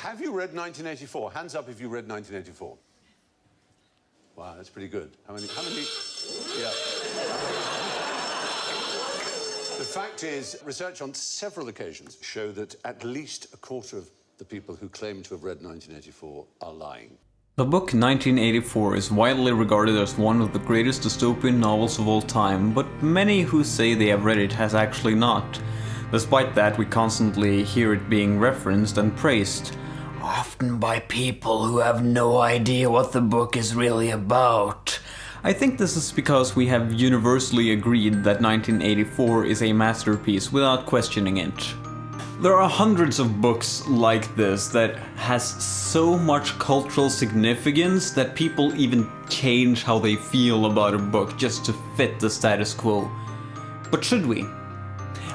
Have you read 1984? Hands up if you read 1984. Wow, that's pretty good. How many? Yeah. The fact is, research on several occasions show that at least a quarter of the people who claim to have read 1984 are lying. The book 1984 is widely regarded as one of the greatest dystopian novels of all time, but many who say they have read it has actually not. Despite that, we constantly hear it being referenced and praised, often by people who have no idea what the book is really about. I think this is because we have universally agreed that 1984 is a masterpiece without questioning it. There are hundreds of books like this that has so much cultural significance that people even change how they feel about a book just to fit the status quo. But should we?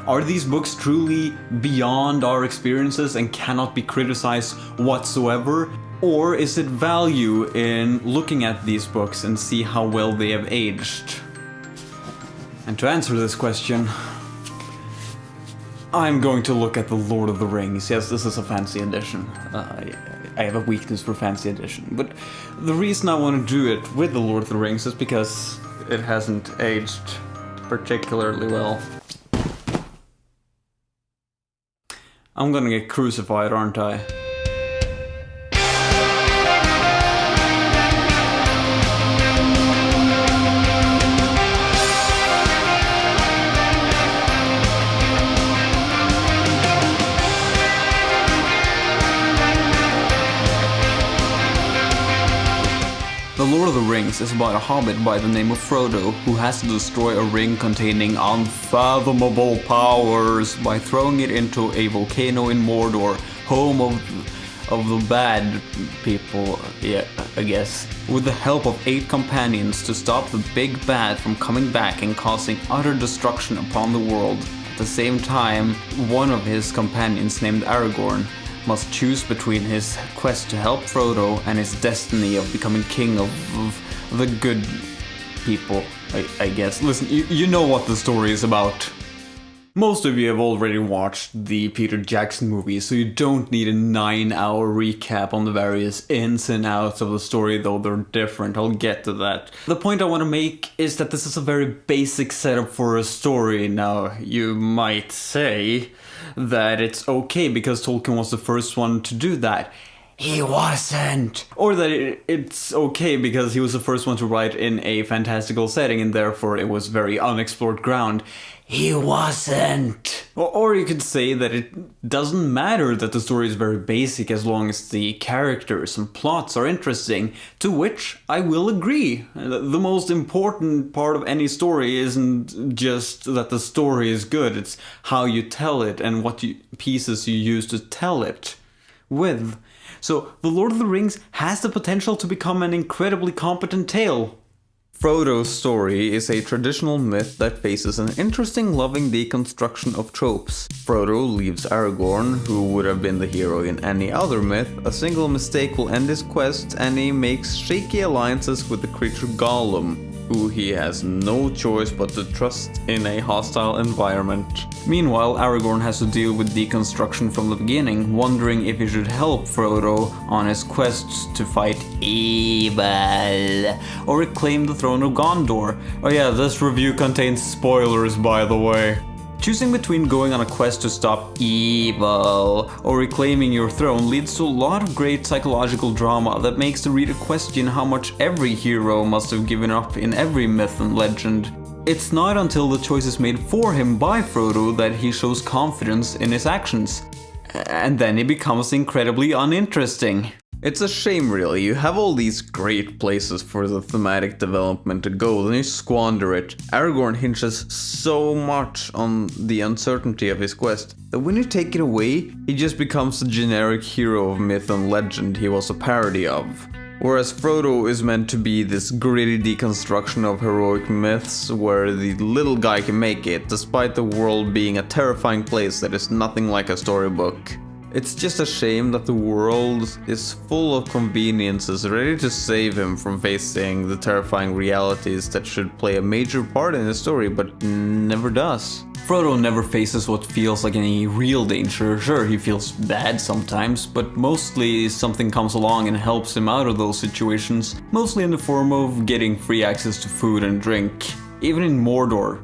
Are these books truly beyond our experiences and cannot be criticized whatsoever? Or is it value in looking at these books and see how well they have aged? And to answer this question, I'm going to look at The Lord of the Rings. Yes, this is a fancy edition. I have a weakness for fancy edition. But the reason I want to do it with The Lord of the Rings is because it hasn't aged particularly well. I'm gonna get crucified, aren't I? The Lord of the Rings is about a hobbit by the name of Frodo who has to destroy a ring containing unfathomable powers by throwing it into a volcano in Mordor, home of the bad people, yeah, I guess. With the help of 8 companions to stop the big bad from coming back and causing utter destruction upon the world. At the same time, one of his companions named Aragorn must choose between his quest to help Frodo and his destiny of becoming king of the good people, I guess. Listen, you know what the story is about. Most of you have already watched the Peter Jackson movie, so you don't need a 9-hour recap on the various ins and outs of the story, though they're different. I'll get to that. The point I want to make is that this is a very basic setup for a story. Now, you might say that it's okay because Tolkien was the first one to do that. He wasn't! Or that it's okay because he was the first one to write in a fantastical setting and therefore it was very unexplored ground. He wasn't! Or you could say that it doesn't matter that the story is very basic as long as the characters and plots are interesting, to which I will agree. The most important part of any story isn't just that the story is good, it's how you tell it and what pieces you use to tell it with. So, The Lord of the Rings has the potential to become an incredibly competent tale. Frodo's story is a traditional myth that faces an interesting loving deconstruction of tropes. Frodo leaves Aragorn, who would have been the hero in any other myth. A single mistake will end his quest and he makes shaky alliances with the creature Gollum, who he has no choice but to trust in a hostile environment. Meanwhile, Aragorn has to deal with deconstruction from the beginning, wondering if he should help Frodo on his quest to fight evil, or reclaim the throne of Gondor. Oh yeah, this review contains spoilers, by the way. Choosing between going on a quest to stop evil or reclaiming your throne leads to a lot of great psychological drama that makes the reader question how much every hero must have given up in every myth and legend. It's not until the choice is made for him by Frodo that he shows confidence in his actions. And then he becomes incredibly uninteresting. It's a shame, really. You have all these great places for the thematic development to go, then you squander it. Aragorn hinges so much on the uncertainty of his quest that when you take it away, he just becomes the generic hero of myth and legend he was a parody of. Whereas Frodo is meant to be this gritty deconstruction of heroic myths where the little guy can make it, despite the world being a terrifying place that is nothing like a storybook. It's just a shame that the world is full of conveniences ready to save him from facing the terrifying realities that should play a major part in his story, but never does. Frodo never faces what feels like any real danger. Sure, he feels bad sometimes, but mostly something comes along and helps him out of those situations, mostly in the form of getting free access to food and drink. Even in Mordor.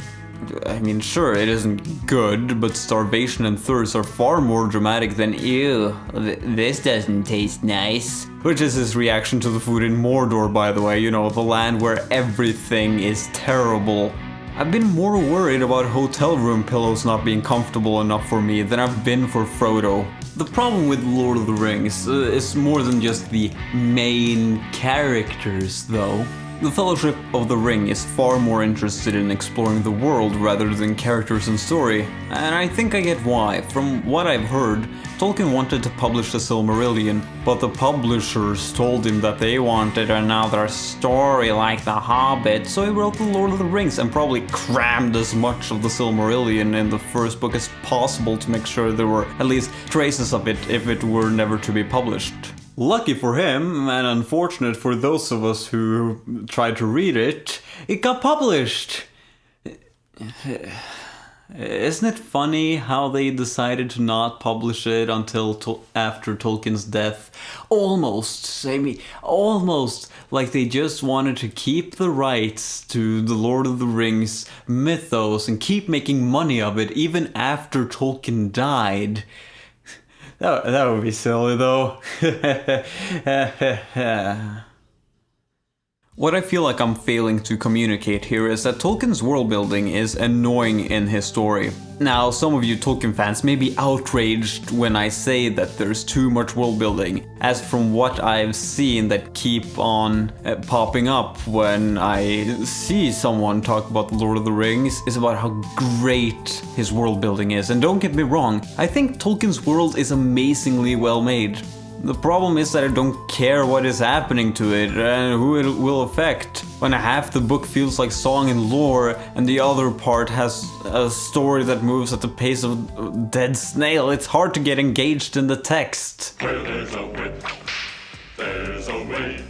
I mean, sure, it isn't good, but starvation and thirst are far more dramatic than "ew, this doesn't taste nice." Which is his reaction to the food in Mordor, by the way, you know, the land where everything is terrible. I've been more worried about hotel room pillows not being comfortable enough for me than I've been for Frodo. The problem with Lord of the Rings is more than just the main characters, though. The Fellowship of the Ring is far more interested in exploring the world rather than characters and story, and I think I get why. From what I've heard, Tolkien wanted to publish the Silmarillion, but the publishers told him that they wanted another story like The Hobbit, so he wrote The Lord of the Rings and probably crammed as much of the Silmarillion in the first book as possible to make sure there were at least traces of it if it were never to be published. Lucky for him, and unfortunate for those of us who tried to read it, it got published. Isn't it funny how they decided to not publish it until after Tolkien's death? Almost like they just wanted to keep the rights to the Lord of the Rings mythos and keep making money of it even after Tolkien died. That would be silly, though. What I feel like I'm failing to communicate here is that Tolkien's world building is annoying in his story. Now, some of you Tolkien fans may be outraged when I say that there's too much world building, as from what I've seen that keep on popping up when I see someone talk about the Lord of the Rings is about how great his world building is. And don't get me wrong, I think Tolkien's world is amazingly well made. The problem is that I don't care what is happening to it and who it will affect. When half the book feels like song and lore and the other part has a story that moves at the pace of a dead snail, it's hard to get engaged in the text. Where there's a wit, there's a way.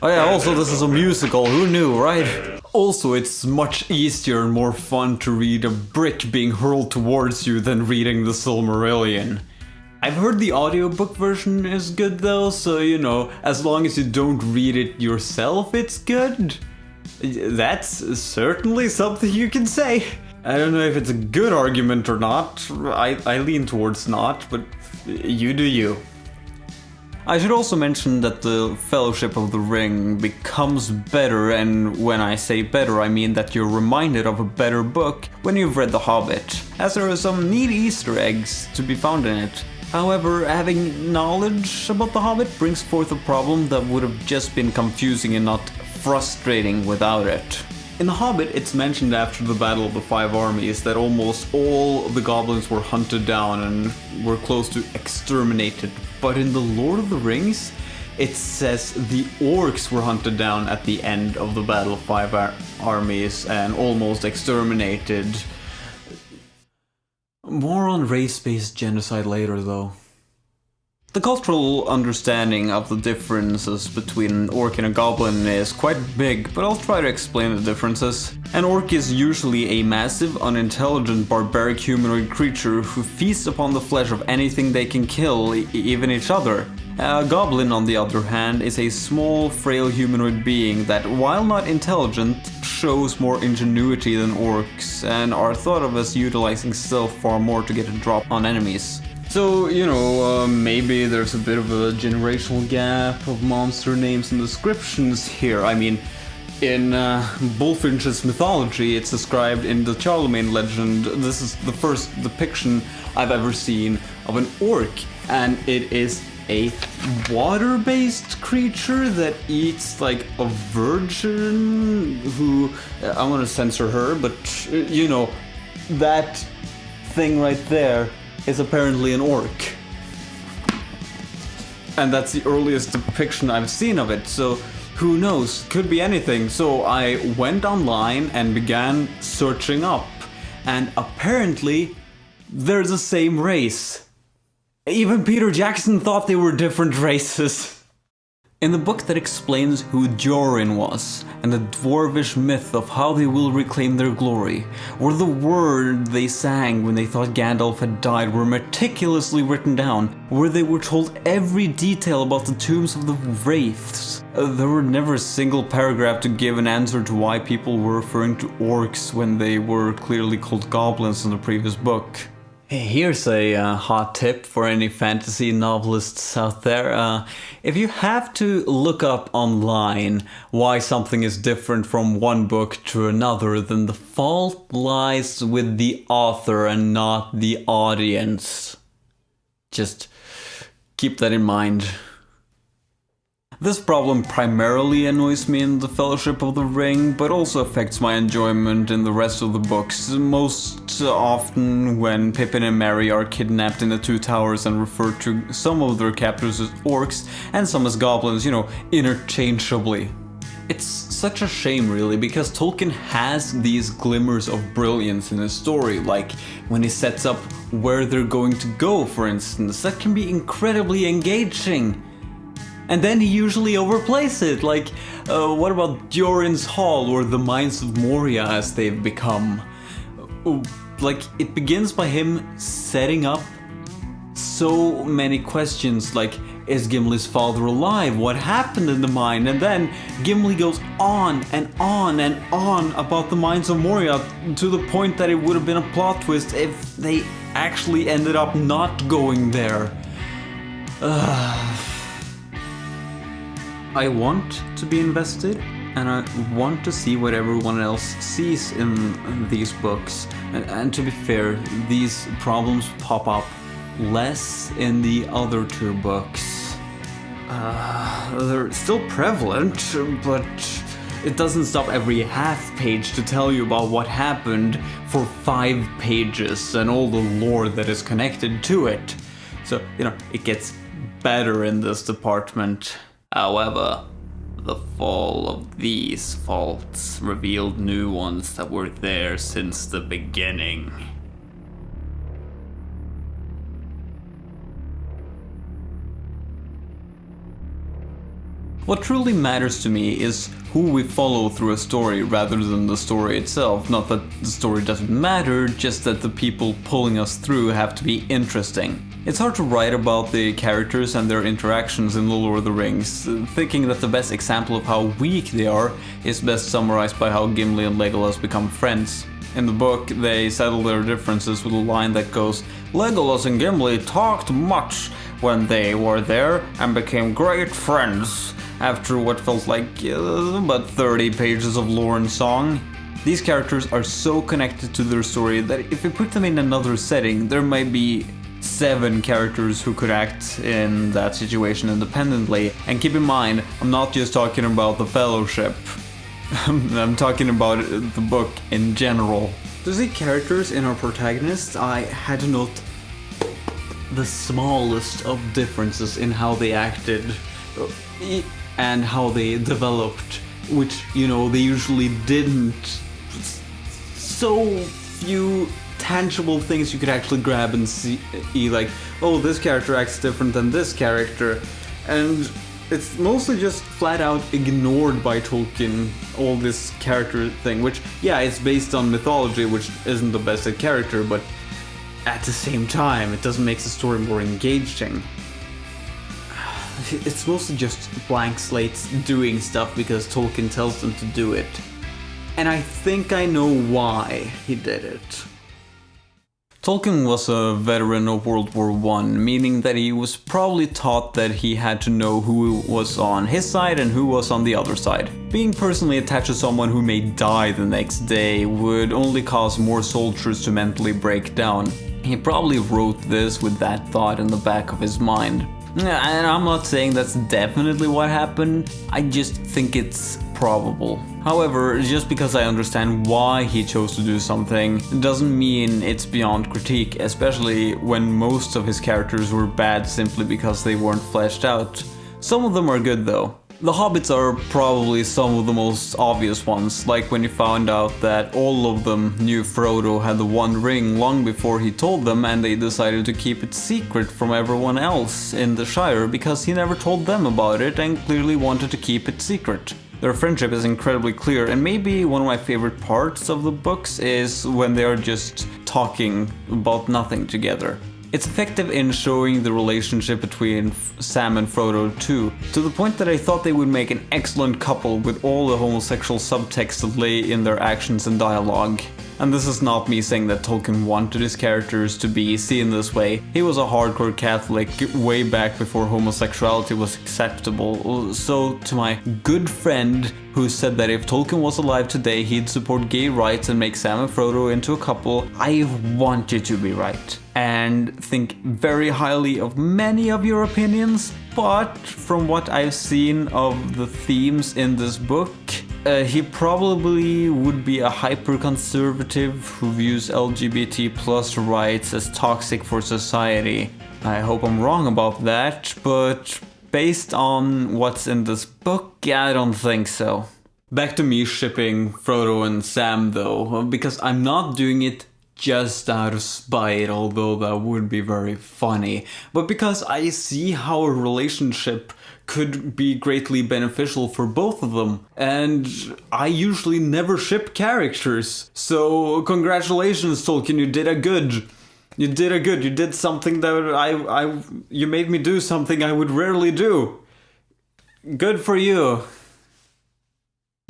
Oh yeah, also this is a musical, who knew, right? Also, it's much easier and more fun to read a brick being hurled towards you than reading the Silmarillion. I've heard the audiobook version is good though, so you know, as long as you don't read it yourself, it's good. That's certainly something you can say. I don't know if it's a good argument or not. I lean towards not, but you do you. I should also mention that the Fellowship of the Ring becomes better, and when I say better, I mean that you're reminded of a better book when you've read The Hobbit, as there are some neat Easter eggs to be found in it. However, having knowledge about The Hobbit brings forth a problem that would have just been confusing and not frustrating without it. In The Hobbit, it's mentioned after the Battle of the Five Armies that almost all the goblins were hunted down and were close to exterminated. But in The Lord of the Rings, it says the orcs were hunted down at the end of the Battle of Five Armies and almost exterminated. More on race-based genocide later, though. The cultural understanding of the differences between an orc and a goblin is quite big, but I'll try to explain the differences. An orc is usually a massive, unintelligent, barbaric humanoid creature who feasts upon the flesh of anything they can kill, even each other. A goblin, on the other hand, is a small, frail humanoid being that, while not intelligent, shows more ingenuity than orcs, and are thought of as utilizing stealth far more to get a drop on enemies. So, you know, maybe there's a bit of a generational gap of monster names and descriptions here. I mean, in Bullfinch's mythology, it's described in the Charlemagne legend. This is the first depiction I've ever seen of an orc, and it is a water-based creature that eats like a virgin who, I'm gonna censor her, but you know, that thing right there is apparently an orc. And that's the earliest depiction I've seen of it, so who knows, could be anything. So I went online and began searching up, and apparently they're the same race. Even Peter Jackson thought they were different races. In the book that explains who Durin was, and the dwarvish myth of how they will reclaim their glory, or the word they sang when they thought Gandalf had died were meticulously written down, where they were told every detail about the tombs of the wraiths. There were never a single paragraph to give an answer to why people were referring to orcs when they were clearly called goblins in the previous book. Here's a hot tip for any fantasy novelists out there. If you have to look up online why something is different from one book to another, then the fault lies with the author and not the audience. Just keep that in mind. This problem primarily annoys me in The Fellowship of the Ring, but also affects my enjoyment in the rest of the books, most often when Pippin and Merry are kidnapped in the Two Towers and refer to some of their captors as orcs and some as goblins, interchangeably. It's such a shame, really, because Tolkien has these glimmers of brilliance in his story, like when he sets up where they're going to go, for instance, that can be incredibly engaging. And then he usually overplays it, like, what about Durin's Hall or the Mines of Moria as they've become? Like, it begins by him setting up so many questions, like, is Gimli's father alive? What happened in the mine? And then Gimli goes on and on and on about the Mines of Moria to the point that it would have been a plot twist if they actually ended up not going there. I want to be invested, and I want to see what everyone else sees in these books. And to be fair, these problems pop up less in the other two books. They're still prevalent, but it doesn't stop every half page to tell you about what happened for 5 pages and all the lore that is connected to it. So, it gets better in this department. However, the fall of these faults revealed new ones that were there since the beginning. What truly matters to me is who we follow through a story rather than the story itself. Not that the story doesn't matter, just that the people pulling us through have to be interesting. It's hard to write about the characters and their interactions in The Lord of the Rings, thinking that the best example of how weak they are is best summarized by how Gimli and Legolas become friends. In the book, they settle their differences with a line that goes, "Legolas and Gimli talked much when they were there and became great friends," after what felt like about 30 pages of lore and song. These characters are so connected to their story that if we put them in another setting, there might be 7 characters who could act in that situation independently. And keep in mind, I'm not just talking about the Fellowship. I'm talking about the book in general. To see characters in our protagonists, I had to note the smallest of differences in how they acted and how they developed, which, they usually didn't. So few tangible things you could actually grab and see, like, oh, this character acts different than this character, and it's mostly just flat out ignored by Tolkien, all this character thing, which, yeah, it's based on mythology, which isn't the best at character, but at the same time, it doesn't make the story more engaging. It's mostly just blank slates doing stuff because Tolkien tells them to do it. And I think I know why he did it. Tolkien was a veteran of World War I, meaning that he was probably taught that he had to know who was on his side and who was on the other side. Being personally attached to someone who may die the next day would only cause more soldiers to mentally break down. He probably wrote this with that thought in the back of his mind. And I'm not saying that's definitely what happened, I just think it's probable. However, just because I understand why he chose to do something doesn't mean it's beyond critique, especially when most of his characters were bad simply because they weren't fleshed out. Some of them are good though. The Hobbits are probably some of the most obvious ones, like when you found out that all of them knew Frodo had the One Ring long before he told them, and they decided to keep it secret from everyone else in the Shire because he never told them about it and clearly wanted to keep it secret. Their friendship is incredibly clear, and maybe one of my favorite parts of the books is when they are just talking about nothing together. It's effective in showing the relationship between Sam and Frodo too, to the point that I thought they would make an excellent couple with all the homosexual subtext that lay in their actions and dialogue. And this is not me saying that Tolkien wanted his characters to be seen this way. He was a hardcore Catholic way back before homosexuality was acceptable. So to my good friend who said that if Tolkien was alive today he'd support gay rights and make Sam and Frodo into a couple, I want you to be right. And think very highly of many of your opinions, but from what I've seen of the themes in this book, he probably would be a hyper-conservative who views LGBT plus rights as toxic for society. I hope I'm wrong about that, but based on what's in this book, I don't think so. Back to me shipping Frodo and Sam though, because I'm not doing it just out of spite, although that would be very funny, but because I see how a relationship could be greatly beneficial for both of them, and I usually never ship characters. So congratulations, Tolkien, you did a good. You did something that you made me do something I would rarely do. Good for you.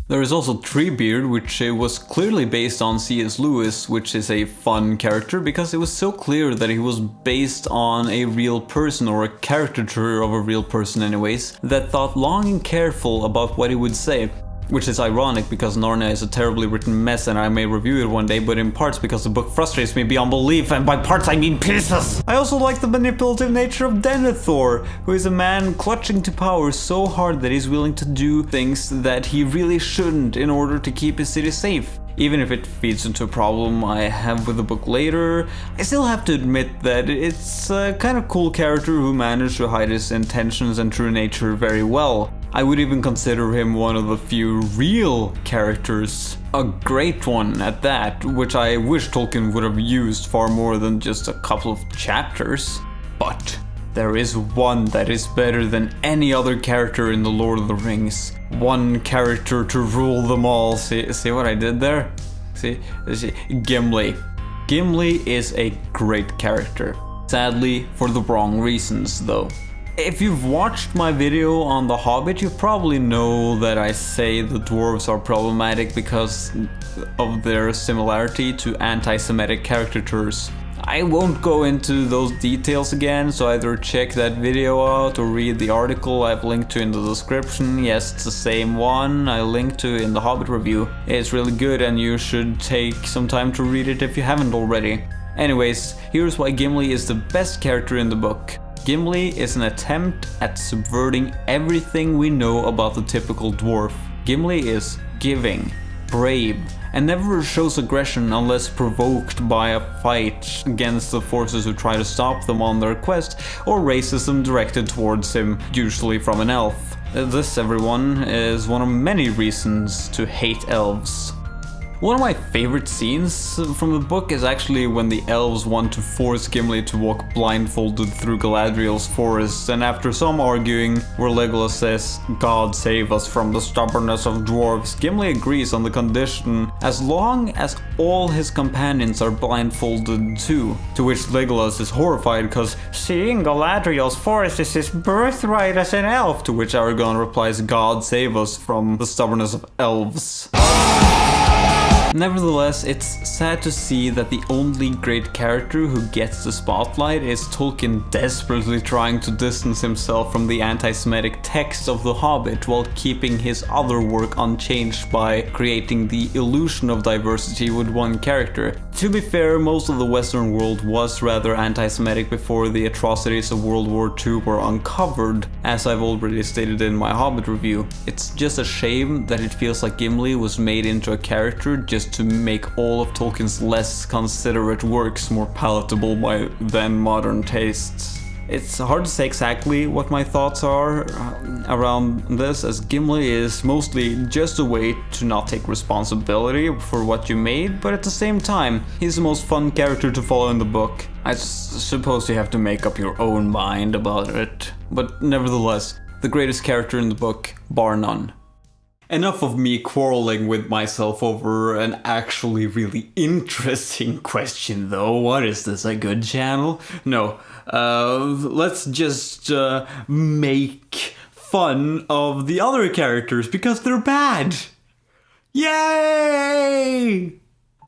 There is also Treebeard, which was clearly based on C.S. Lewis, which is a fun character because it was so clear that he was based on a real person, or a caricature of a real person anyways, that thought long and careful about what he would say. Which is ironic because Narnia is a terribly written mess and I may review it one day, but in parts because the book frustrates me beyond belief, and by parts I mean pieces! I also like the manipulative nature of Denethor, who is a man clutching to power so hard that he's willing to do things that he really shouldn't in order to keep his city safe. Even if it feeds into a problem I have with the book later, I still have to admit that it's a kind of cool character who managed to hide his intentions and true nature very well. I would even consider him one of the few real characters. A great one at that, which I wish Tolkien would have used far more than just a couple of chapters. But there is one that is better than any other character in The Lord of the Rings. One character to rule them all. See what I did there? See? Gimli. Gimli is a great character. Sadly, for the wrong reasons though. If you've watched my video on The Hobbit, you probably know that I say the dwarves are problematic because of their similarity to anti-Semitic caricatures. I won't go into those details again, so either check that video out or read the article I've linked to in the description. Yes, it's the same one I linked to in the Hobbit review. It's really good and you should take some time to read it if you haven't already. Anyways, here's why Gimli is the best character in the book. Gimli is an attempt at subverting everything we know about the typical dwarf. Gimli is giving, brave, and never shows aggression unless provoked by a fight against the forces who try to stop them on their quest, or racism directed towards him, usually from an elf. This, everyone, is one of many reasons to hate elves. One of my favorite scenes from the book is actually when the elves want to force Gimli to walk blindfolded through Galadriel's forest, and after some arguing, where Legolas says, "God save us from the stubbornness of dwarves," Gimli agrees on the condition as long as all his companions are blindfolded too. To which Legolas is horrified because seeing Galadriel's forest is his birthright as an elf, to which Aragorn replies, "God save us from the stubbornness of elves." Nevertheless, it's sad to see that the only great character who gets the spotlight is Tolkien desperately trying to distance himself from the anti-Semitic text of The Hobbit while keeping his other work unchanged by creating the illusion of diversity with one character. To be fair, most of the Western world was rather anti-Semitic before the atrocities of World War II were uncovered, as I've already stated in my Hobbit review. It's just a shame that it feels like Gimli was made into a character just to make all of Tolkien's less considerate works more palatable by then modern tastes. It's hard to say exactly what my thoughts are around this, as Gimli is mostly just a way to not take responsibility for what you made, but at the same time, he's the most fun character to follow in the book. I suppose you have to make up your own mind about it, but nevertheless, the greatest character in the book, bar none. Enough of me quarreling with myself over an actually really interesting question though. What is this, a good channel? No, let's just make fun of the other characters because they're bad! Yay!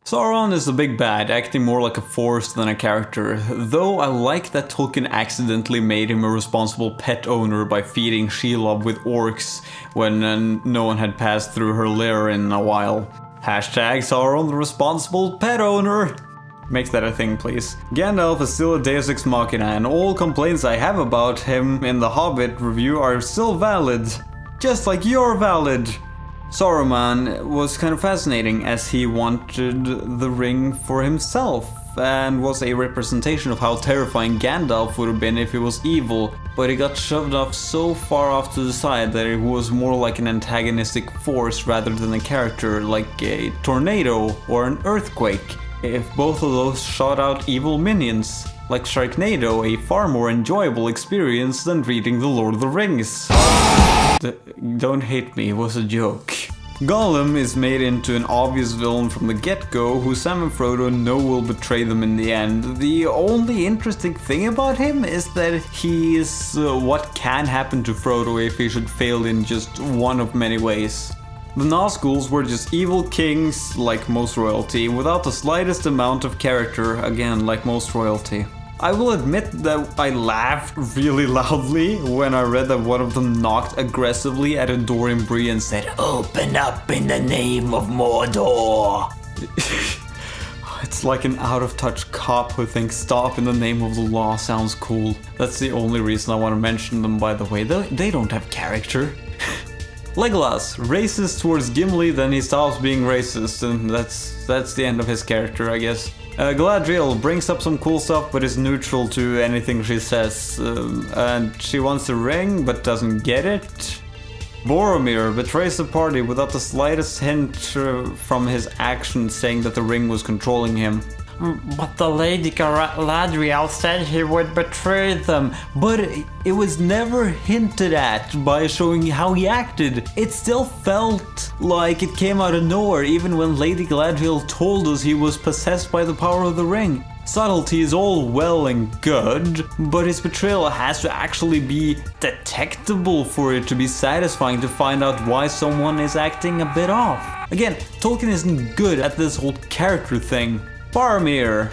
Sauron is the big bad, acting more like a force than a character, though I like that Tolkien accidentally made him a responsible pet owner by feeding Shelob with orcs when no one had passed through her lair in a while. Hashtag Sauron the responsible pet owner! Make that a thing, please. Gandalf is still a Deus Ex Machina, and all complaints I have about him in the Hobbit review are still valid. Just like you're valid! Saruman was kind of fascinating, as he wanted the ring for himself and was a representation of how terrifying Gandalf would have been if he was evil, but he got shoved off so far off to the side that it was more like an antagonistic force rather than a character, like a tornado or an earthquake, if both of those shot out evil minions. Like Sharknado, a far more enjoyable experience than reading The Lord of the Rings. Don't hate me, it was a joke. Gollum is made into an obvious villain from the get-go, who Sam and Frodo know will betray them in the end. The only interesting thing about him is that he is what can happen to Frodo if he should fail in just one of many ways. The Nazguls were just evil kings, like most royalty, without the slightest amount of character, again, like most royalty. I will admit that I laughed really loudly when I read that one of them knocked aggressively at a door in Bree and said, "Open up in the name of Mordor!" It's like an out-of-touch cop who thinks stop in the name of the law sounds cool. That's the only reason I want to mention them, by the way. They don't have character. Legolas, racist towards Gimli, then he stops being racist, and that's the end of his character, I guess. Galadriel brings up some cool stuff but is neutral to anything she says, and she wants a ring but doesn't get it. Boromir betrays the party without the slightest hint from his actions saying that the ring was controlling him. But the Lady Galadriel said he would betray them. But it was never hinted at by showing how he acted. It still felt like it came out of nowhere, even when Lady Galadriel told us he was possessed by the power of the ring. Subtlety is all well and good, but his betrayal has to actually be detectable for it to be satisfying to find out why someone is acting a bit off. Again, Tolkien isn't good at this whole character thing. Boromir,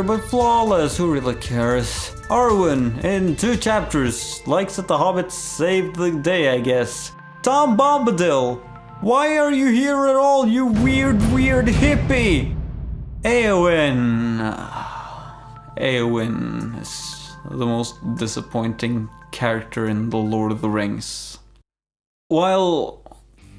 but flawless, who really cares? Arwen, in 2 chapters, likes that the Hobbits saved the day, I guess. Tom Bombadil, why are you here at all, you weird hippie? Eowyn is the most disappointing character in The Lord of the Rings. While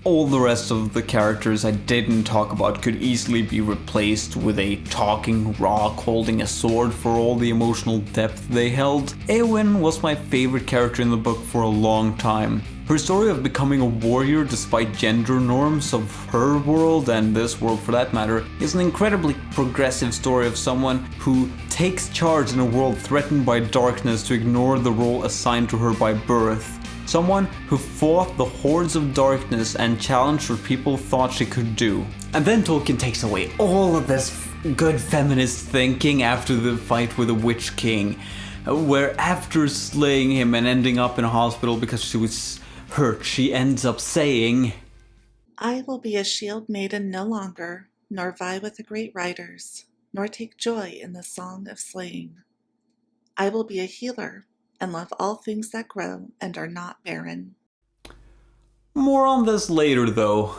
all the rest of the characters I didn't talk about could easily be replaced with a talking rock holding a sword for all the emotional depth they held, Eowyn was my favorite character in the book for a long time. Her story of becoming a warrior despite gender norms of her world, and this world for that matter, is an incredibly progressive story of someone who takes charge in a world threatened by darkness to ignore the role assigned to her by birth. Someone who fought the hordes of darkness and challenged what people thought she could do. And then Tolkien takes away all of this good feminist thinking after the fight with the Witch King, where after slaying him and ending up in a hospital because she was hurt, she ends up saying, "I will be a shield maiden no longer, nor vie with the great riders, nor take joy in the song of slaying. I will be a healer, and love all things that grow and are not barren." More on this later, though.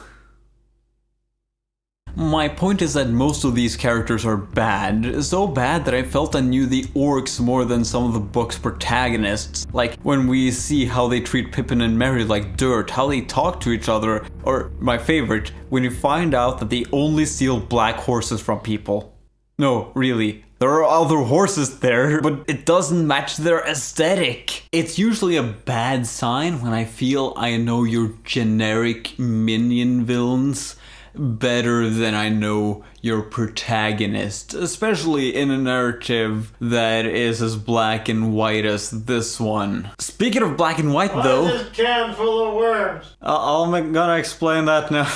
My point is that most of these characters are bad, so bad that I felt I knew the orcs more than some of the book's protagonists. Like when we see how they treat Pippin and Merry like dirt, how they talk to each other, or my favorite, when you find out that they only steal black horses from people. No, really, There are other horses there, but it doesn't match their aesthetic. It's usually a bad sign when I feel I know your generic minion villains better than I know your protagonist, especially in a narrative that is as black and white as this one. Speaking of black and white, though, why is this can full of worms? I'm gonna explain that now.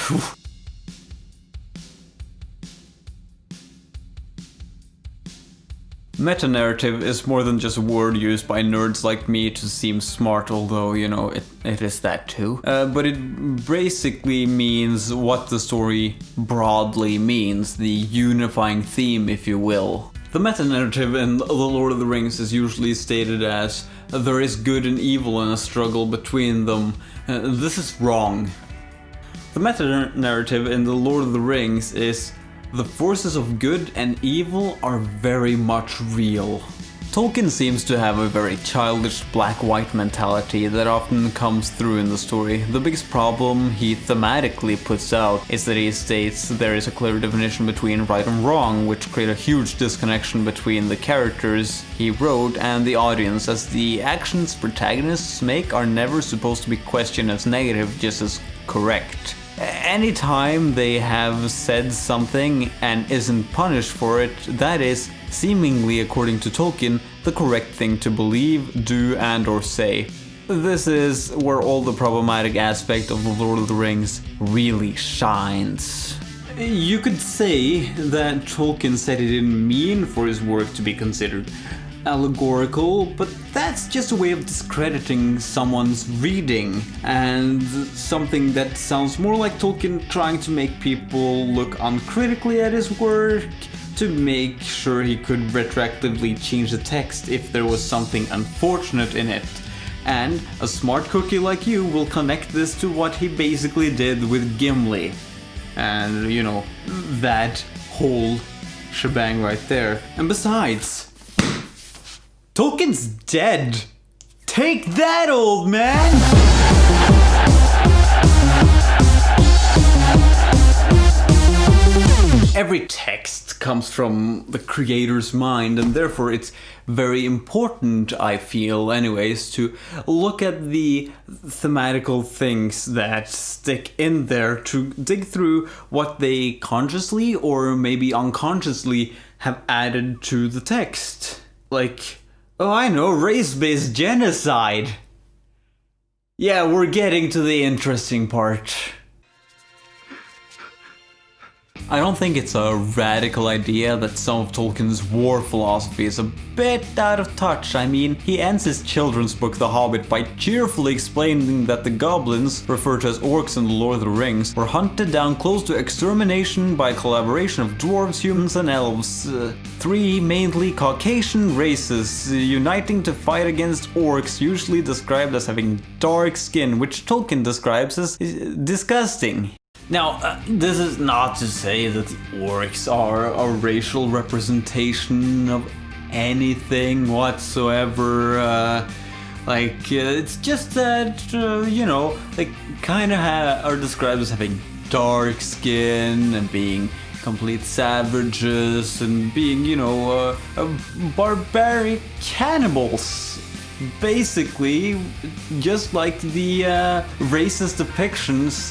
Meta-narrative is more than just a word used by nerds like me to seem smart, although, you know, it is that too. But it basically means what the story broadly means, the unifying theme, if you will. The meta-narrative in The Lord of the Rings is usually stated as, there is good and evil and a struggle between them. This is wrong. The meta-narrative in The Lord of the Rings is, the forces of good and evil are very much real. Tolkien seems to have a very childish black-white mentality that often comes through in the story. The biggest problem he thematically puts out is that he states there is a clear definition between right and wrong, which create a huge disconnection between the characters he wrote and the audience, as the actions protagonists make are never supposed to be questioned as negative, just as correct. Anytime they have said something and isn't punished for it, that is, seemingly according to Tolkien, the correct thing to believe, do and or say. This is where all the problematic aspect of The Lord of the Rings really shines. You could say that Tolkien said he didn't mean for his work to be considered allegorical, but that's just a way of discrediting someone's reading, and something that sounds more like Tolkien trying to make people look uncritically at his work to make sure he could retroactively change the text if there was something unfortunate in it. And a smart cookie like you will connect this to what he basically did with Gimli. And, you know, that whole shebang right there. And besides, Tolkien's dead. Take that, old man! Every text comes from the creator's mind, and therefore it's very important, I feel anyways, to look at the thematical things that stick in there, to dig through what they consciously or maybe unconsciously have added to the text. Like, oh, I know, race-based genocide. Yeah, we're getting to the interesting part. I don't think it's a radical idea that some of Tolkien's war philosophy is a bit out of touch. I mean, he ends his children's book The Hobbit by cheerfully explaining that the goblins, referred to as orcs in The Lord of the Rings, were hunted down close to extermination by a collaboration of dwarves, humans and elves. Three mainly Caucasian races uniting to fight against orcs, usually described as having dark skin, which Tolkien describes as disgusting. Now, this is not to say that the orcs are a racial representation of anything whatsoever. It's just that, you know, they kind of are described as having dark skin and being complete savages and being, you know, barbaric cannibals. Basically, just like the racist depictions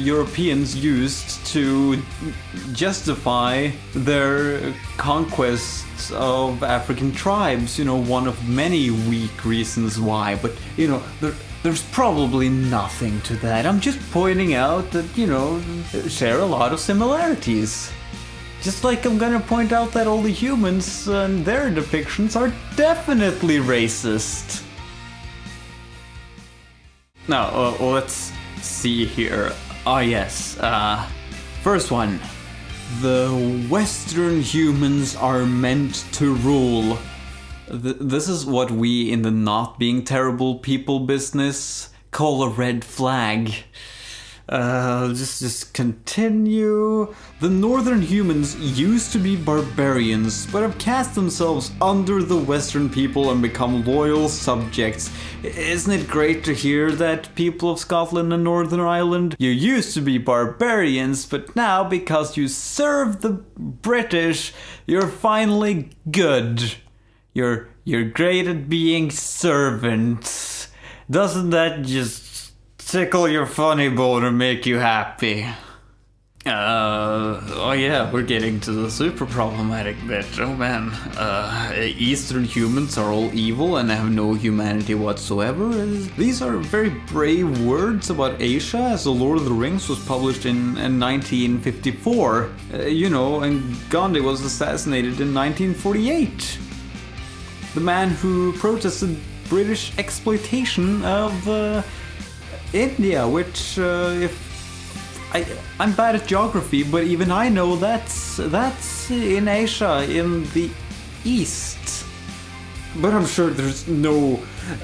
Europeans used to justify their conquests of African tribes, you know, one of many weak reasons why, but, you know, there's probably nothing to that. I'm just pointing out that, you know, share a lot of similarities. Just like I'm gonna point out that all the humans and their depictions are definitely racist. Now, let's see here. Yes, first one. The Western humans are meant to rule. This is what we in the not being terrible people business call a red flag. Just continue. The northern humans used to be barbarians, but have cast themselves under the western people and become loyal subjects. Isn't it great to hear that, people of Scotland and Northern Ireland? You used to be barbarians, but now, because you serve the British, you're finally good. You're great at being servants. Doesn't that just tickle your funny bone or make you happy? Oh yeah, we're getting to the super problematic bit. Oh man. Eastern humans are all evil and have no humanity whatsoever. These are very brave words about Asia, as The Lord of the Rings was published in 1954. And Gandhi was assassinated in 1948. The man who protested British exploitation of India, which I'm bad at geography, but even I know that's in Asia, in the east. But I'm sure there's no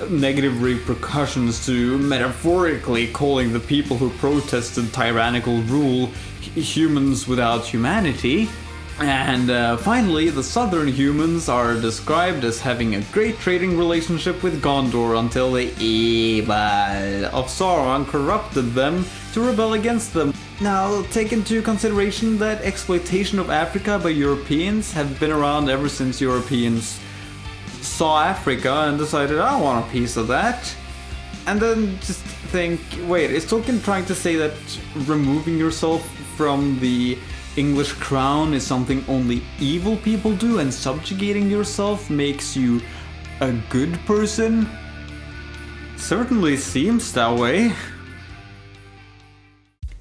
negative repercussions to metaphorically calling the people who protested tyrannical rule humans without humanity. And finally, the southern humans are described as having a great trading relationship with Gondor until the evil of Sauron corrupted them to rebel against them. Now, take into consideration that exploitation of Africa by Europeans have been around ever since Europeans saw Africa and decided, I want a piece of that. And then just think, wait, is Tolkien trying to say that removing yourself from the English crown is something only evil people do, and subjugating yourself makes you a good person? Certainly seems that way.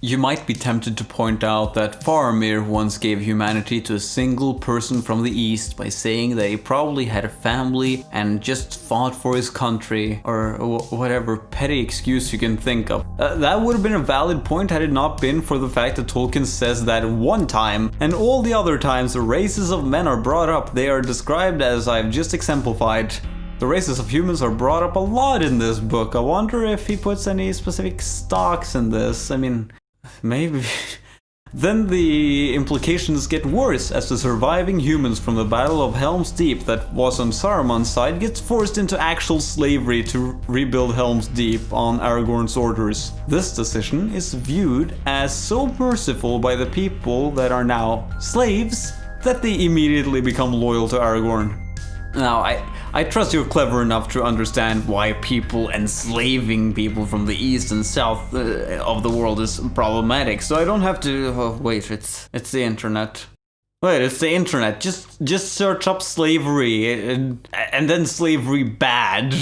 You might be tempted to point out that Faramir once gave humanity to a single person from the east by saying that he probably had a family and just fought for his country, or whatever petty excuse you can think of. That would have been a valid point had it not been for the fact that Tolkien says that one time, and all the other times the races of men are brought up, they are described as I've just exemplified. The races of humans are brought up a lot in this book. I wonder if he puts any specific stocks in this. I mean, maybe. Then the implications get worse as the surviving humans from the Battle of Helm's Deep that was on Saruman's side gets forced into actual slavery to rebuild Helm's Deep on Aragorn's orders. This decision is viewed as so merciful by the people that are now slaves that they immediately become loyal to Aragorn. Now, I trust you're clever enough to understand why people enslaving people from the east and south of the world is problematic, so I don't have to... Oh, wait, it's the internet. Wait, it's the internet. Just search up slavery and then slavery bad.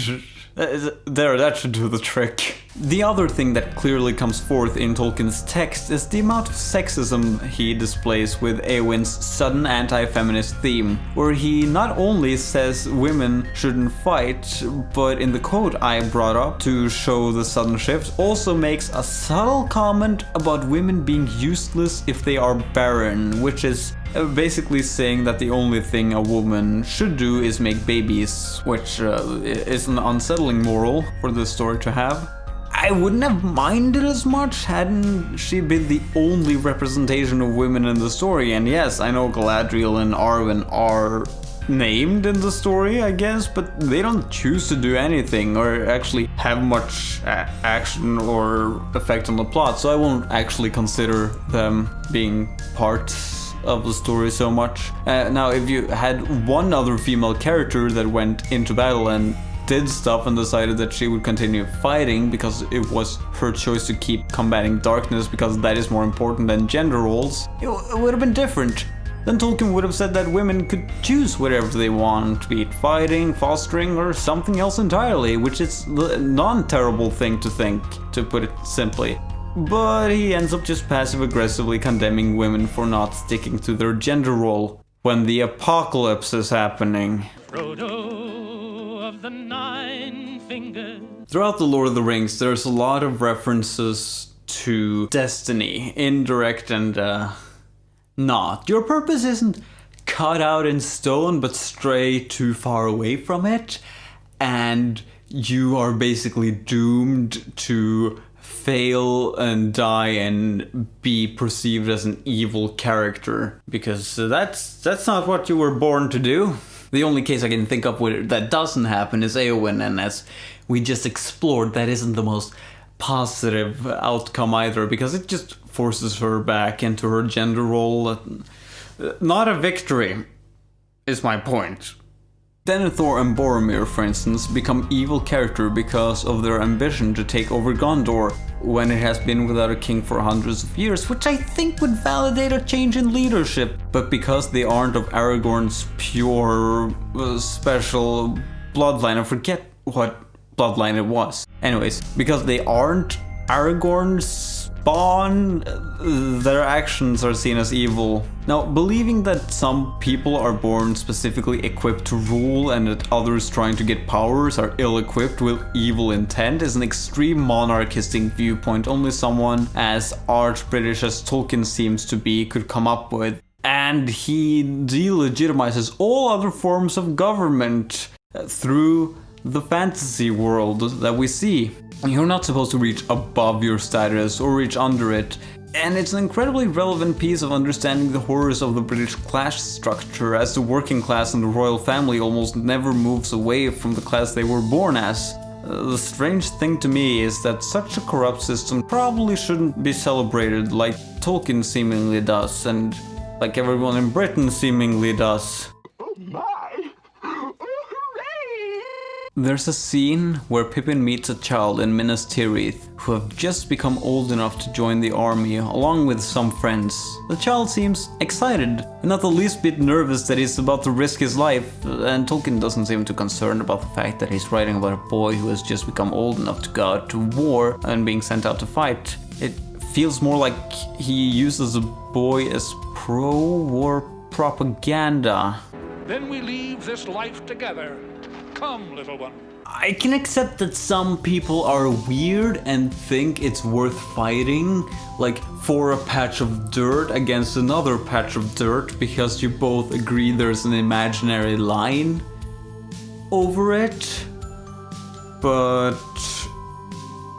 There, that should do the trick. The other thing that clearly comes forth in Tolkien's text is the amount of sexism he displays with Eowyn's sudden anti-feminist theme, where he not only says women shouldn't fight, but in the quote I brought up to show the sudden shift, also makes a subtle comment about women being useless if they are barren, which is basically saying that the only thing a woman should do is make babies, which is an unsettling moral for this story to have. I wouldn't have minded as much hadn't she been the only representation of women in the story, and yes, I know Galadriel and Arwen are named in the story, I guess, but they don't choose to do anything or actually have much action or effect on the plot, so I won't actually consider them being part of the story so much. Now, if you had one other female character that went into battle and did stuff and decided that she would continue fighting because it was her choice to keep combating darkness because that is more important than gender roles, it would have been different. Then Tolkien would have said that women could choose whatever they want, be it fighting, fostering, or something else entirely, which is the non-terrible thing to think, to put it simply. But he ends up just passive-aggressively condemning women for not sticking to their gender role when the apocalypse is happening. Frodo of the Nine Fingers. Throughout The Lord of the Rings, there's a lot of references to destiny, indirect and not. Your purpose isn't cut out in stone, but stray too far away from it, and you are basically doomed to fail and die and be perceived as an evil character, because that's not what you were born to do. The only case I can think of where that doesn't happen is Eowyn, and as we just explored, that isn't the most positive outcome either, because it just forces her back into her gender role. Not a victory, is my point. Denethor and Boromir, for instance, become evil characters because of their ambition to take over Gondor when it has been without a king for hundreds of years, which I think would validate a change in leadership. But because they aren't of Aragorn's pure, special bloodline, I forget what bloodline it was. Anyways, because they aren't Aragorn's spawn, their actions are seen as evil. Now, believing that some people are born specifically equipped to rule and that others trying to get powers are ill-equipped with evil intent is an extreme monarchistic viewpoint only someone as arch-British as Tolkien seems to be could come up with. And he delegitimizes all other forms of government through the fantasy world that we see. You're not supposed to reach above your status or reach under it, and it's an incredibly relevant piece of understanding the horrors of the British class structure, as the working class and the royal family almost never moves away from the class they were born as. The strange thing to me is that such a corrupt system probably shouldn't be celebrated like Tolkien seemingly does, and like everyone in Britain seemingly does. There's a scene where Pippin meets a child in Minas Tirith who have just become old enough to join the army along with some friends. The child seems excited and not the least bit nervous that he's about to risk his life, and Tolkien doesn't seem too concerned about the fact that he's writing about a boy who has just become old enough to go out to war and being sent out to fight. It feels more like he uses the boy as pro-war propaganda. Then we leave this life together. Come, little one. I can accept that some people are weird and think it's worth fighting, like for a patch of dirt against another patch of dirt, because you both agree there's an imaginary line over it. But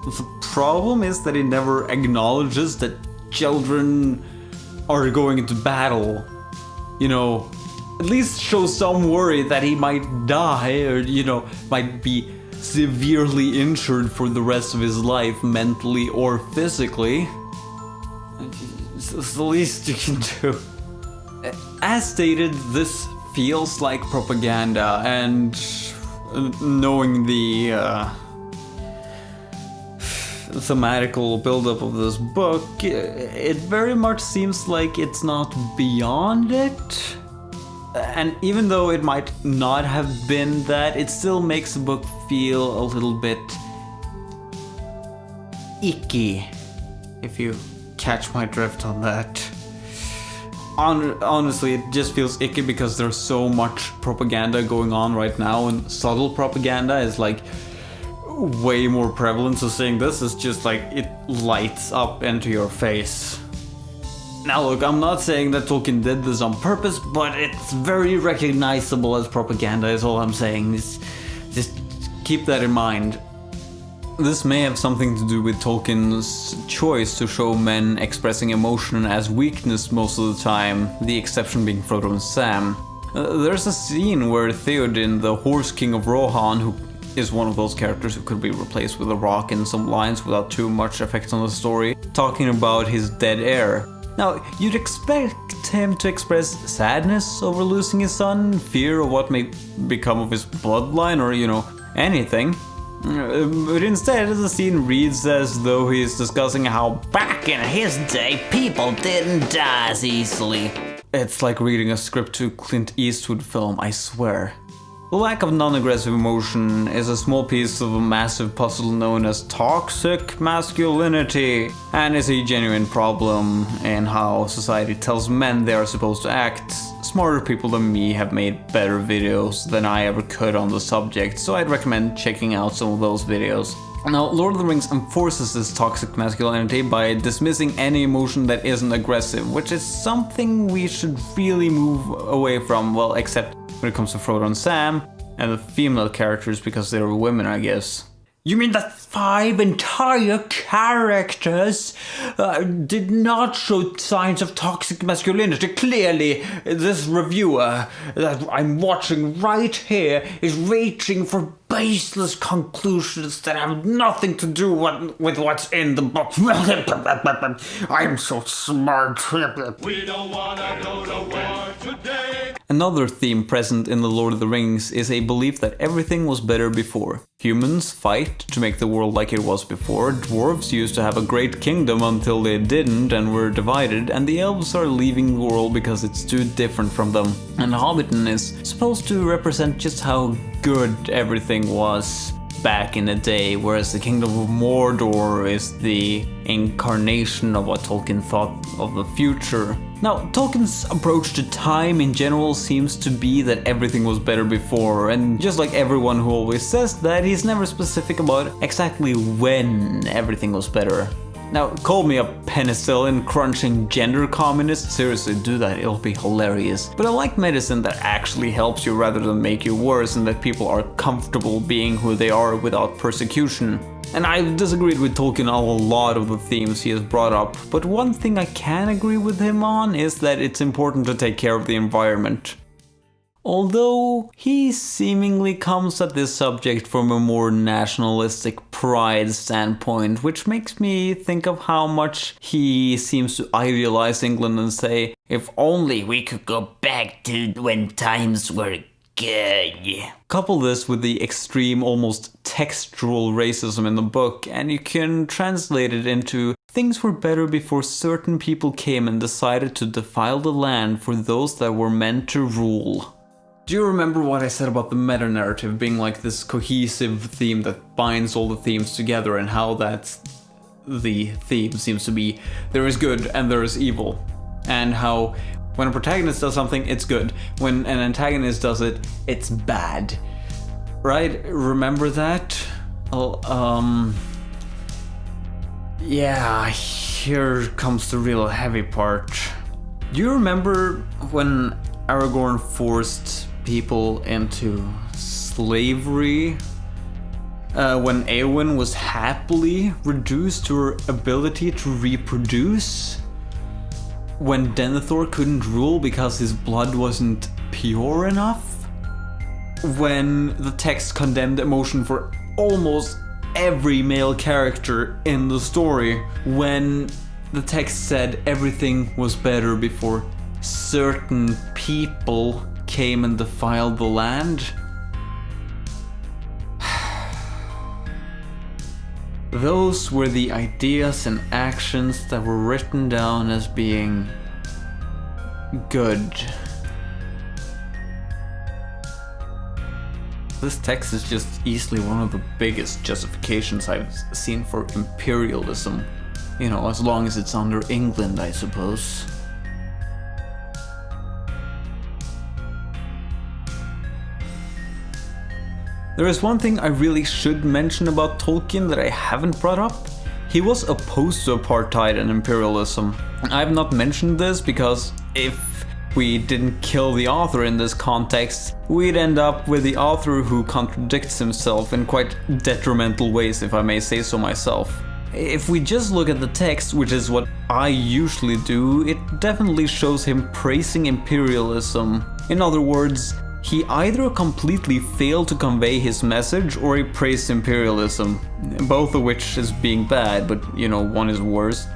the problem is that it never acknowledges that children are going into battle. You know, at least show some worry that he might die or, might be severely injured for the rest of his life, mentally or physically. It's the least you can do. As stated, this feels like propaganda, and knowing the thematical buildup of this book, it very much seems like it's not beyond it. And even though it might not have been that, it still makes the book feel a little bit icky, if you catch my drift on that. Honestly, it just feels icky because there's so much propaganda going on right now, and subtle propaganda is like way more prevalent, so seeing this is just like it lights up into your face. Now look, I'm not saying that Tolkien did this on purpose, but it's very recognizable as propaganda is all I'm saying. Just keep that in mind. This may have something to do with Tolkien's choice to show men expressing emotion as weakness most of the time, the exception being Frodo and Sam. There's a scene where Theoden, the Horse King of Rohan, who is one of those characters who could be replaced with a rock in some lines without too much effect on the story, talking about his dead heir. Now, you'd expect him to express sadness over losing his son, fear of what may become of his bloodline, or, anything. But instead, the scene reads as though he's discussing how back in his day, people didn't die as easily. It's like reading a script to Clint Eastwood film, I swear. The lack of non-aggressive emotion is a small piece of a massive puzzle known as toxic masculinity, and is a genuine problem in how society tells men they are supposed to act. Smarter people than me have made better videos than I ever could on the subject, so I'd recommend checking out some of those videos. Now, Lord of the Rings enforces this toxic masculinity by dismissing any emotion that isn't aggressive, which is something we should really move away from, well, except when it comes to Frodo and Sam, And the female characters because they were women, I guess. You mean that 5 entire characters did not show signs of toxic masculinity? Clearly, this reviewer that I'm watching right here is reaching for baseless conclusions that have nothing to do with what's in the book. I'm so smart. We don't wanna go to war today. Another theme present in The Lord of the Rings is a belief that everything was better before. Humans fight to make the world like it was before, dwarves used to have a great kingdom until they didn't and were divided, and the elves are leaving the world because it's too different from them. And Hobbiton is supposed to represent just how good everything was back in the day, whereas the Kingdom of Mordor is the incarnation of what Tolkien thought of the future. Now, Tolkien's approach to time in general seems to be that everything was better before, and just like everyone who always says that, he's never specific about exactly when everything was better. Now, call me a penicillin-crunching gender communist, seriously do that, it'll be hilarious. But I like medicine that actually helps you rather than make you worse, and that people are comfortable being who they are without persecution. And I've disagreed with Tolkien on a lot of the themes he has brought up, but one thing I can agree with him on is that it's important to take care of the environment. Although he seemingly comes at this subject from a more nationalistic pride standpoint, which makes me think of how much he seems to idealize England and say, if only we could go back to when times were good. Couple this with the extreme, almost textual racism in the book, and you can translate it into things were better before certain people came and decided to defile the land for those that were meant to rule. Do you remember what I said about the meta-narrative being like this cohesive theme that binds all the themes together, and how that's the theme seems to be there is good and there is evil, and how when a protagonist does something, it's good. When an antagonist does it, it's bad. Right? Remember that? Yeah, here comes the real heavy part. Do you remember when Aragorn forced people into slavery? When Eowyn was happily reduced to her ability to reproduce? When Denethor couldn't rule because his blood wasn't pure enough? When the text condemned emotion for almost every male character in the story? When the text said everything was better before certain people came and defiled the land? Those were the ideas and actions that were written down as being good. This text is just easily one of the biggest justifications I've seen for imperialism. You know, as long as it's under England, I suppose. There is one thing I really should mention about Tolkien that I haven't brought up. He was opposed to apartheid and imperialism. I have not mentioned this because if we didn't kill the author in this context, we'd end up with the author who contradicts himself in quite detrimental ways, if I may say so myself. If we just look at the text, which is what I usually do, it definitely shows him praising imperialism. In other words, he either completely failed to convey his message or he praised imperialism, both of which is being bad, but you know, one is worse.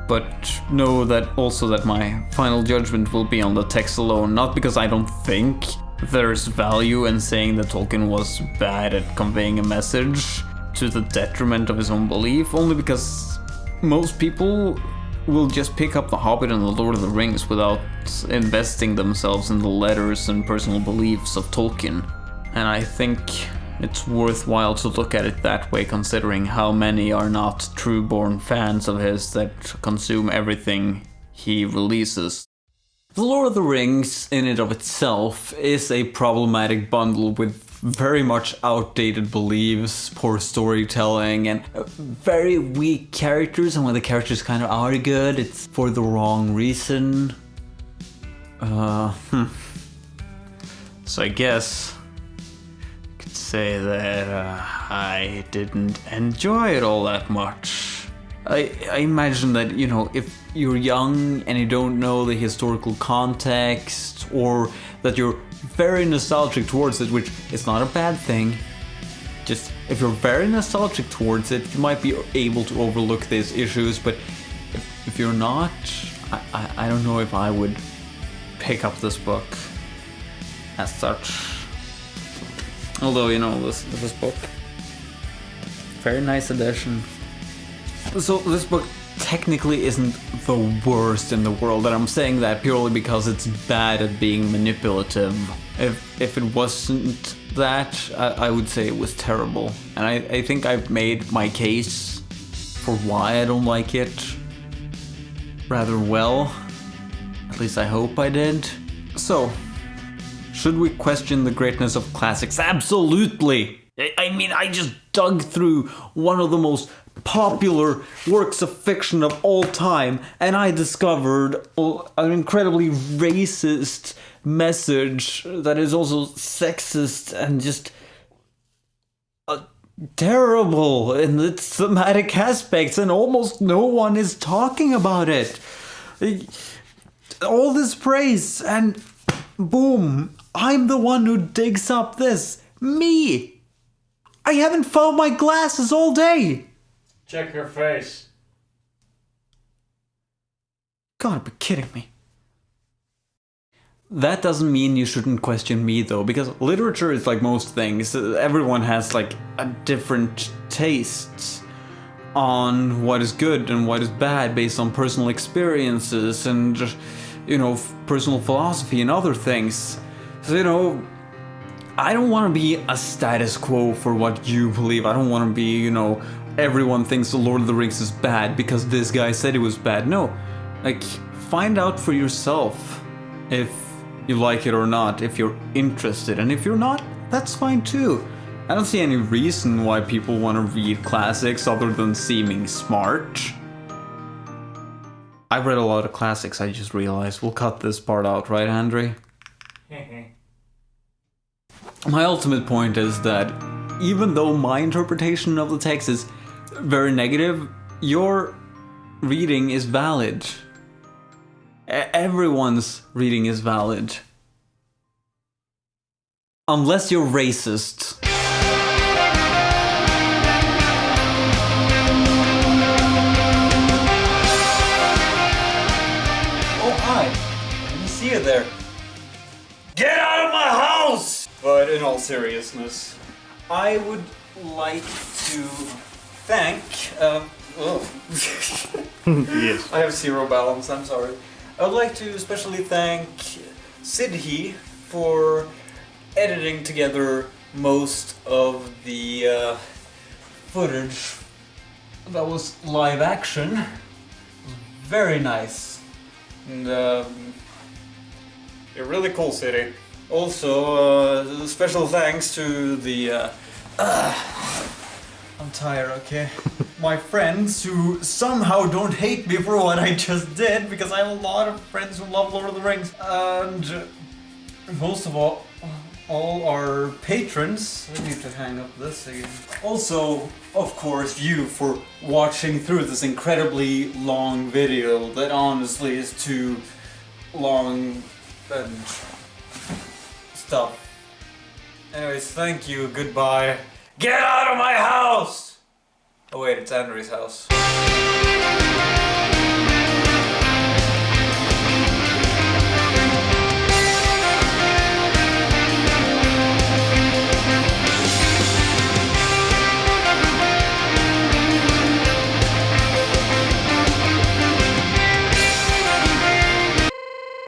But know that also that my final judgment will be on the text alone, not because I don't think there's value in saying that Tolkien was bad at conveying a message to the detriment of his own belief, only because most people will just pick up The Hobbit and The Lord of the Rings without investing themselves in the letters and personal beliefs of Tolkien. And I think it's worthwhile to look at it that way, considering how many are not true-born fans of his that consume everything he releases. The Lord of the Rings, in and of itself, is a problematic bundle with very much outdated beliefs, poor storytelling, and very weak characters, and when the characters kind of are good, it's for the wrong reason. So I guess say that I didn't enjoy it all that much. I imagine that, you know, if you're young and you don't know the historical context, or that you're very nostalgic towards it, which is not a bad thing, just if you're very nostalgic towards it, you might be able to overlook these issues, but if you're not, I don't know if I would pick up this book as such. Although, you know, this book, very nice edition. So this book technically isn't the worst in the world, and I'm saying that purely because it's bad at being manipulative. If it wasn't that, I would say it was terrible. And I think I've made my case for why I don't like it rather well. At least I hope I did. So, should we question the greatness of classics? Absolutely! I mean, I just dug through one of the most popular works of fiction of all time, and I discovered an incredibly racist message that is also sexist and just terrible in its thematic aspects, and almost no one is talking about it. All this praise, and boom, I'm the one who digs up this. Me! I haven't found my glasses all day! Check your face. Gotta be kidding me. That doesn't mean you shouldn't question me though, because literature is like most things. Everyone has like a different tastes on what is good and what is bad based on personal experiences and, you know, personal philosophy and other things. So, you know, I don't want to be a status quo for what you believe. I don't want to be, you know, everyone thinks The Lord of the Rings is bad because this guy said it was bad. No, like, find out for yourself if you like it or not, if you're interested. And if you're not, that's fine too. I don't see any reason why people want to read classics other than seeming smart. I've read a lot of classics, I just realized. We'll cut this part out, right, Andre? My ultimate point is that even though my interpretation of the text is very negative, your reading is valid. Everyone's reading is valid. Unless you're racist. Oh, hi. I didn't see you there. Get out of my house! But in all seriousness, I would like to thank... Yes. I have zero balance, I'm sorry. I would like to especially thank Sidhi for editing together most of the footage that was live action. Very nice. And you're really cool, Sidhi. Also, special thanks to the I'm tired, okay? My friends who somehow don't hate me for what I just did, because I have a lot of friends who love Lord of the Rings. And most of all our patrons. I need to hang up this again. Also, of course, you for watching through this incredibly long video that honestly is too long and stuff. Anyways, thank you, goodbye. Get out of my house! Oh wait, it's Andreas' house.